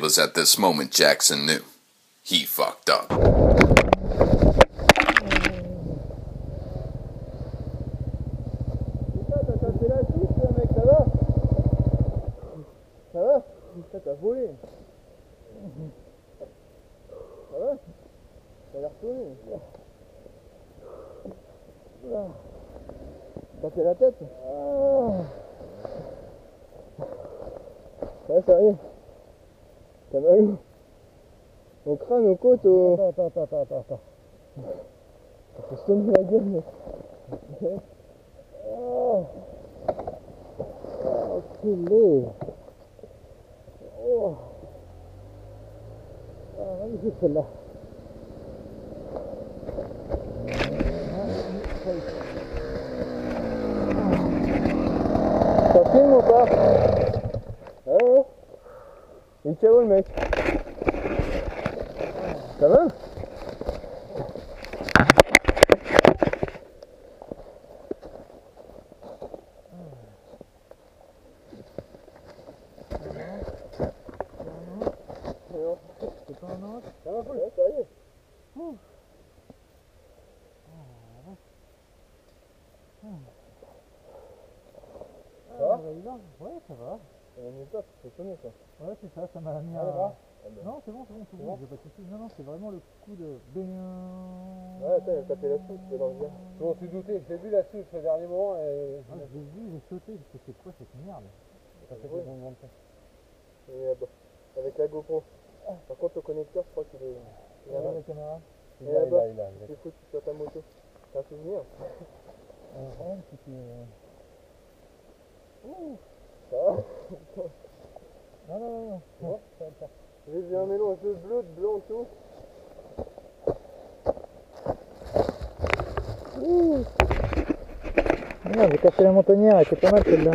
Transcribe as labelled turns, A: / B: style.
A: It was at this moment Jackson knew. He fucked up.
B: Ça va? T'as volé. Ça va? T'as l'air retourné. T'as fait la tête? Ouais, ça y est. T'as mal où? Au crâne, aux côtes, au... Attends. T'as fait sonner la gueule, mec. Enculé. Oh. Magnifique celle-là. Ça filme ou pas? Ouais. Il est KO le mec. Ça va? C'est pas un autre? Ça va, Paul? Ouais, ça y est. Ça va? Ouais, ça va. Ça m'a mis pas, c'est sonné ça. Ouais, c'est ça, ça m'a mis un... Non, c'est bon, tout bon, j'ai pas de soucis. Non, c'est vraiment le coup de... Ouais, attends, il a tapé la souche, c'est dans le bien. Je m'en suis douté, j'ai vu la souche au dernier moment et...
C: Ah, j'ai vu, j'ai sauté, c'est quoi cette merde?
B: Ça fait des bonbons de temps. Et là-bas, avec la GoPro. Par contre, le connecteur, je crois qu'il est... Il est là, la caméra. Il est là-bas, c'est foutu sur ta moto. T'as un souvenir?
C: Le problème, c'est que...
B: Ça va?
C: Non.
B: Ouais, ça va le faire. J'ai vu un mélange de bleu, de blanc, tout.
C: Merde, j'ai cassé la montagnère, elle était pas mal celle-là.